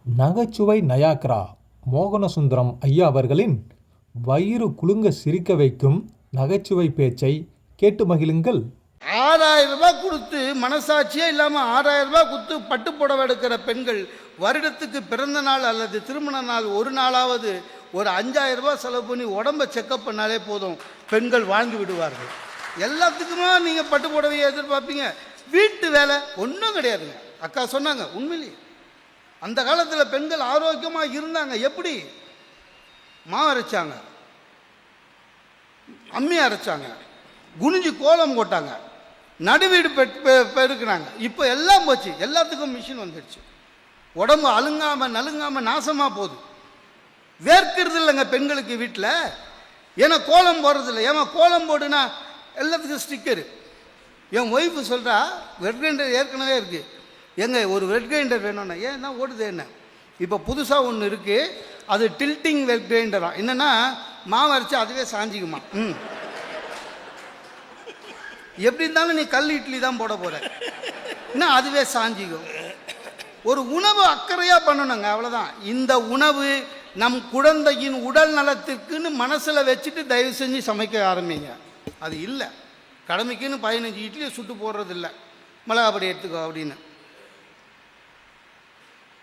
நகைச்சுவை நயாக்ரா மோகனசுந்தரம் ஐயா அவர்களின் வயிறு குலுங்க சிரிக்க வைக்கும் நகைச்சுவை பேச்சை கேட்டு மகிழுங்கள். 6000 ரூபாய் கொடுத்து மனசாட்சியே இல்லாமல் 6000 ரூபாய் கொடுத்து பட்டு புடவை எடுக்கிற பெண்கள் வருடத்துக்கு பிறந்த நாள் அல்லது திருமண நாள் ஒரு நாளாவது ஒரு 5000 ரூபாய் செலவு பண்ணி உடம்பை செக்கப் பண்ணாலே போதும், பெண்கள் வாழ்ந்து விடுவார்கள். எல்லாத்துக்குமா நீங்கள் பட்டு புடவையை எதிர்பார்ப்பீங்க? வீட்டு வேலை ஒன்றும் கிடையாதுங்க. அக்கா சொன்னாங்க, உண்மையிலேயே அந்த காலத்தில் பெண்கள் ஆரோக்கியமாக இருந்தாங்க. எப்படி? மாவு அரைச்சாங்க, அம்மி அரைச்சாங்க, குனிஞ்சு கோலம் போட்டாங்க, நடுவீடு பெருக்குனாங்க. இப்போ எல்லாம் போச்சு, எல்லாத்துக்கும் மிஷின் வந்துடுச்சு. உடம்பு அழுங்காமல் நலுங்காமல் நாசமாக போகுது. வேர்க்கிறது இல்லைங்க பெண்களுக்கு வீட்டில். ஏன்னா கோலம் போடுறது இல்லை. ஏமா கோலம் போடுனா எல்லாத்துக்கும் ஸ்டிக்கரு. என் ஒய்ஃபு சொல்கிறா, வெட் கிரைண்டர் ஏற்கனவே இருக்குது, எங்க ஒரு வெட் கிரைண்டர் வேணும்னா, ஏன்னா ஓடுது என்ன. இப்போ புதுசாக ஒன்று இருக்குது, அது டில்ட்டிங் வெட் கிரைண்டரா. என்னென்னா மாவு அரைச்சி அதுவே சாஞ்சிக்குமா. எப்படி இருந்தாலும் நீ கல் இட்லி தான் போட போகிற, என்ன அதுவே சாஞ்சிக்கும். ஒரு உணவு அக்கறையாக பண்ணணுங்க, அவ்வளோதான். இந்த உணவு நம் குழந்தையின் உடல் நலத்திற்குன்னு மனசில் வச்சுட்டு தயவு செஞ்சு சமைக்க ஆரம்பிங்க. அது இல்லை, கடமைக்குன்னு 15 இட்லியை சுட்டு போடுறது இல்லை, மிளகாப்பொடி எடுத்துக்கோ அப்படின்னு.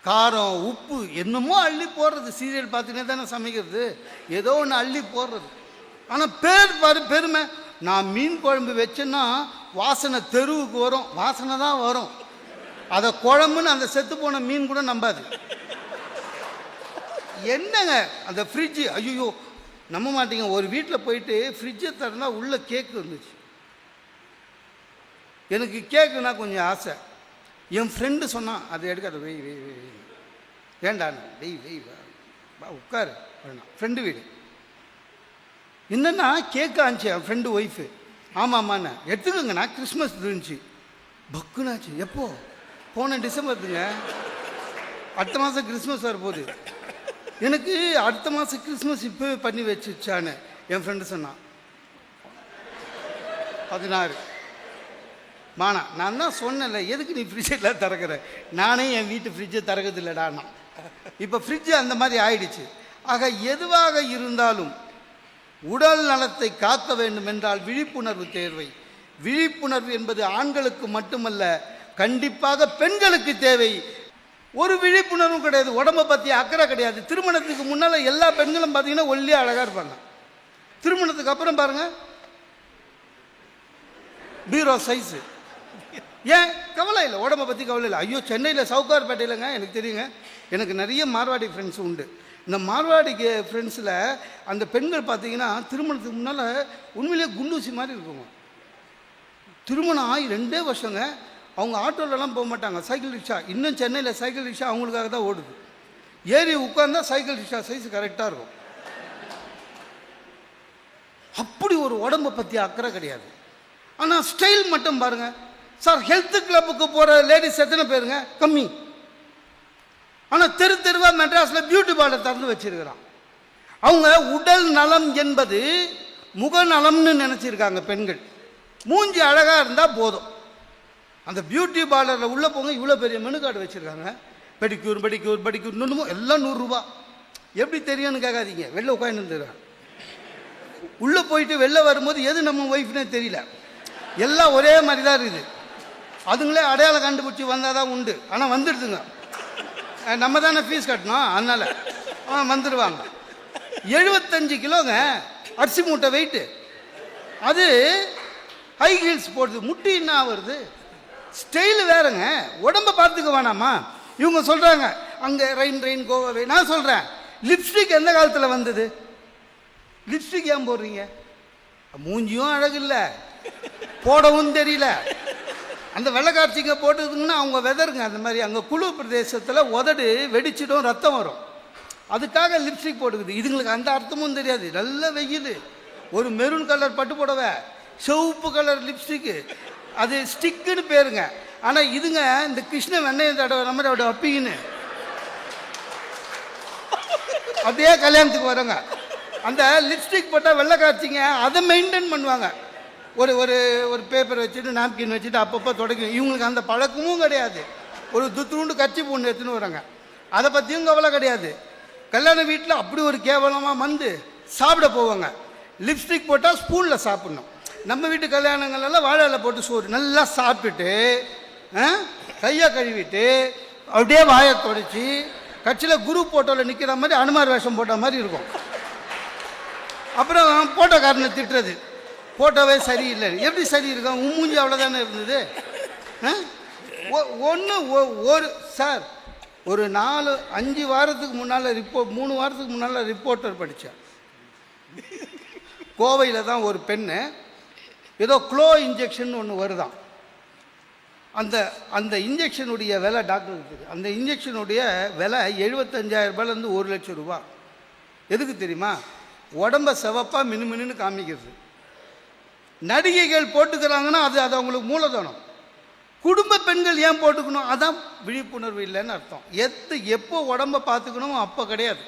காரம் உப்பு என்னமோ அள்ளி போடுறது. சீரியல் பார்த்துனே தானே சமைக்கிறது, ஏதோ ஒன்று அள்ளி போடுறது. ஆனால் பேர் பாரு பெருமை. நான் மீன் குழம்பு வச்சேன்னா வாசனை தெருவுக்கு வரும், வாசனை தான் வரும். அதை குழம்புன்னு அந்த செத்து போன மீன் கூட நம்பாது. என்னங்க அந்த ஃப்ரிட்ஜு, ஐயோ நம்ப மாட்டீங்க, ஒரு வீட்டில் போயிட்டு ஃப்ரிட்ஜை திறந்தா உள்ள கேக்கு வந்துச்சு. எனக்கு கேக்குன்னா கொஞ்சம் ஆசை. என் ஃப்ரெண்டு சொன்னான், அதை எடுக்காத, வெய் வெய் வெய் வேண்டான்னு, வெய் வெய் வா உட்காரு வேணாம். ஃப்ரெண்டு வீடு என்னன்னா கேக்கு ஆச்சு. என் ஃப்ரெண்டு ஒய்ஃபு, ஆமாம்மாண்ணே எடுத்துக்கோங்கண்ணா, கிறிஸ்மஸ் இருந்துச்சு. பக்குனாச்சு. எப்போ? போன டிசம்பருங்க. அடுத்த மாதம் கிறிஸ்மஸ் வரப்போகுது. எனக்கு அடுத்த மாதம் கிறிஸ்மஸ் இப்போ பண்ணி வச்சுச்சான்னு என் ஃப்ரெண்டு சொன்னான். 16 மானா. நான் தான் சொன்னேன்ல, எதுக்கு நீ ஃப்ரிட்ஜெல்லாம் திறக்கிற? நானே என் வீட்டு ஃப்ரிட்ஜை திறக்கிறது இல்லைடாண்ணா. இப்போ ஃப்ரிட்ஜு அந்த மாதிரி ஆயிடுச்சு. ஆக எதுவாக இருந்தாலும் உடல் நலத்தை காக்க வேண்டும் என்றால் விழிப்புணர்வு தேவை. விழிப்புணர்வு என்பது ஆண்களுக்கு மட்டுமல்ல, கண்டிப்பாக பெண்களுக்கு தேவை. ஒரு விழிப்புணர்வும் கிடையாது, உடம்பை பற்றி அக்கறை கிடையாது. திருமணத்துக்கு முன்னால் எல்லா பெண்களும் பார்த்தீங்கன்னா ஒல்லியாக அழகாக இருப்பாங்க. திருமணத்துக்கு அப்புறம் பாருங்கள் பீரோ சைஸு. ஏன்? கவலை இல்லை, உடம்பை பற்றி கவலை இல்லை. ஐயோ சென்னையில் சவுகார்பேட்டையிலங்க எனக்கு தெரியுங்க, எனக்கு நிறைய மார்வாடி ஃப்ரெண்ட்ஸ் உண்டு. இந்த மார்வாடி ஃப்ரெண்ட்ஸில் அந்த பெண்கள் பார்த்தீங்கன்னா திருமணத்துக்கு முன்னால் உண்மையிலேயே குண்டூசி மாதிரி இருக்குங்க. திருமணம் ஆகி 2 வருஷங்க அவங்க ஆட்டோலலாம் போக மாட்டாங்க, சைக்கிள் ரிக்ஷா. இன்னும் சென்னையில் சைக்கிள் ரிக்ஷா அவங்களுக்காக தான் ஓடுது. ஏறி உட்கார்ந்தா சைக்கிள் ரிக்ஷா சைஸ் கரெக்டாக இருக்கும். அப்படி ஒரு உடம்பை பற்றி அக்கறை கிடையாது. ஆனால் ஸ்டைல் மட்டும் பாருங்கள் சார். ஹெல்த் கிளப்புக்கு போகிற லேடிஸ் எத்தனை பேருங்க? கம்மி. ஆனால் தெரு தெருவாக மெட்ராஸில் பியூட்டி பார்லர் திறந்து வச்சிருக்கிறான். அவங்க உடல் நலம் என்பது முகநலம்னு நினச்சிருக்காங்க பெண்கள். மூஞ்சி அழகாக இருந்தால் போதும். அந்த பியூட்டி பார்லரில் உள்ளே போங்க, இவ்வளோ பெரிய மெனு கார்டு வச்சுருக்காங்க. பெடிக்யூர் பெடிக்யூர் பெடிக்யூர் இன்னும் எல்லாம் 100 ரூபா. எப்படி தெரியும்னு கேட்காதீங்க, வெளில உட்காந்துருந்துடுறேன். உள்ளே போயிட்டு வெளில வரும்போது எது நம்ம ஒய்ஃப்னே தெரியல, எல்லாம் ஒரே மாதிரி தான் இருக்குது. அதுங்களே அடையாளம் கண்டுபிடிச்சி வந்தால் தான் உண்டு. ஆனால் வந்துடுதுங்க, நம்ம தானே ஃபீஸ் கட்டணும், அதனால் வந்துடுவாங்க. 75 கிலோங்க அரிசி மூட்டை வெயிட்டு. அது ஹை ஹீல்ஸ் போடுது, முட்டி என்ன வருது, ஸ்டைலு வேறுங்க. உடம்பை பார்த்துக்க வேணாமா? இவங்க சொல்கிறாங்க அங்கே ரெயின் கோவாவே. நான் சொல்கிறேன், லிப்ஸ்டிக் எந்த காலத்தில் வந்தது? லிப்ஸ்டிக் ஏன் போடுறீங்க? மூஞ்சியும் அழகு இல்லை, போடவும் தெரியல. அந்த வெள்ளைக்காட்சிங்க போட்டுதுங்கன்னா அவங்க வெதருங்க அந்த மாதிரி. அங்கே குழு பிரதேசத்தில் உதடு வெடிச்சிடும், ரத்தம் வரும். அதுக்காக லிப்ஸ்டிக் போட்டுக்குது. இதுங்களுக்கு அந்த அர்த்தமும் தெரியாது. நல்ல வெயில், ஒரு மெரூன் கலர் பட்டு புடவை, சிவப்பு கலர் லிப்ஸ்டிக்கு, அது ஸ்டிக்குன்னு பேருங்க. ஆனால் இதுங்க இந்த கிருஷ்ண வெண்ணெய் தடவை நம்ம அப்படி அப்பின்னு அப்படியே கல்யாணத்துக்கு வரோங்க. அந்த லிப்ஸ்டிக் போட்டால் வெள்ளைக்காட்சிங்க அதை மெயின்டைன் பண்ணுவாங்க. ஒரு ஒரு ஒரு பேப்பர் வச்சுட்டு நாப்கின் வச்சுட்டு அப்பப்போ தொடக்கணும். இவங்களுக்கு அந்த பழக்கமும் கிடையாது. ஒரு துத்துண்டு கட்சி பொண்ணு எடுத்துன்னு வராங்க. அதை பற்றியும் கவலை கிடையாது. கல்யாண வீட்டில் அப்படி ஒரு கேவலமாக வந்து சாப்பிட போவாங்க. லிப்ஸ்டிக் போட்டால் ஸ்பூனில் சாப்பிட்ணும். நம்ம வீட்டு கல்யாணங்கள்லாம் வாழை இலை போட்டு சோறு நல்லா சாப்பிட்டுட்டு கையை கழுவிட்டு அப்படியே வாயை தொடச்சி கட்சியில் குரு போட்டோவில் நிற்கிற மாதிரி அனுமார் வேஷம் போட்ட மாதிரி இருக்கும். அப்புறம் போட்டோக்காரனை திட்டுறது, போட்டோவே சரியில்லை. எப்படி சரி இருக்கும், மூஞ்சி அவ்வளோதானே இருந்தது. ஒரு சார் ஒரு 4-5 வாரத்துக்கு முன்னால் 3 வாரத்துக்கு முன்னால் ரிப்போர்ட்டர் படித்தேன். கோவையில் தான் ஒரு பெண்ணு ஏதோ க்ளோ இன்ஜெக்ஷன் ஒன்று வருதான். அந்த இன்ஜெக்ஷனுடைய விலை டாக்டருக்கு தெரியும். அந்த இன்ஜெக்ஷனுடைய விலை 75,000 ரூபாயிலேருந்து 1 லட்சம் ரூபா. எதுக்கு தெரியுமா? உடம்ப செவப்பாக மினுமின்னு காமிக்கிறது. நடிகைகள் போட்டுக்கிறாங்கன்னா அது அவங்களுக்கு மூலதனம். குடும்ப பெண்கள் ஏன் போட்டுக்கணும்? அதான் விழிப்புணர்வு இல்லைன்னு அர்த்தம். எப்போ உடம்ப பார்த்துக்கணும் அப்போ கிடையாது.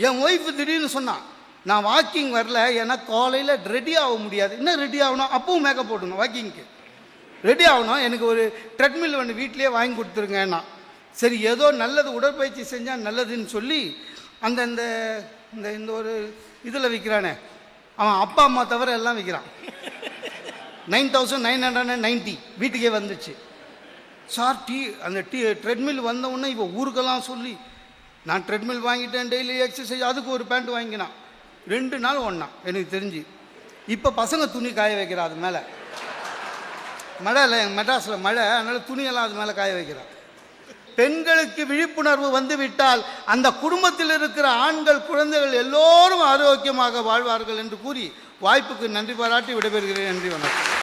என் ஒய்ஃபு திடீர்னு சொன்னான், நான் வாக்கிங் வரல, ஏன்னா காலையில் ரெடி ஆக முடியாது. இன்னும் ரெடி ஆகணும், அப்பவும் மேக்கப் போட்டுக்கணும், வாக்கிங்க்கு ரெடி ஆகணும், எனக்கு ஒரு ட்ரெட்மில் ஒன்று வீட்லேயே வாங்கி கொடுத்துருங்கன்னா. சரி, ஏதோ நல்லது உடற்பயிற்சி செஞ்சால் நல்லதுன்னு சொல்லி இந்த ஒரு இதில் விற்கிறானே, அவன் அப்பா அம்மா தவிர எல்லாம் விற்கிறான். 9,990 வீட்டுக்கே வந்துச்சு. சார் அந்த ட்ரெட்மில் வந்தவுடனே இப்போ ஊருக்கெல்லாம் சொல்லி நான் ட்ரெட்மில் வாங்கிட்டேன், டெய்லி எக்ஸசைஸ், அதுக்கு ஒரு பேண்ட் வாங்கினான். 2 நாள் ஒன்றான் எனக்கு தெரிஞ்சு. இப்போ பசங்க துணி காய வைக்கிறா அது மேலே. மழை இல்லை, மெட்ராஸில் மழை, அதனால் துணியெல்லாம் அது மேலே காய வைக்கிறான். பெண்களுக்கு விழிப்புணர்வு வந்து விட்டால் அந்த குடும்பத்தில் இருக்கிற ஆண்கள் குழந்தைகள் எல்லோரும் ஆரோக்கியமாக வாழ்வார்கள் என்று கூறி வாய்ப்புக்கு நன்றி பாராட்டி விடைபெறுகிறேன். நன்றி, வணக்கம்.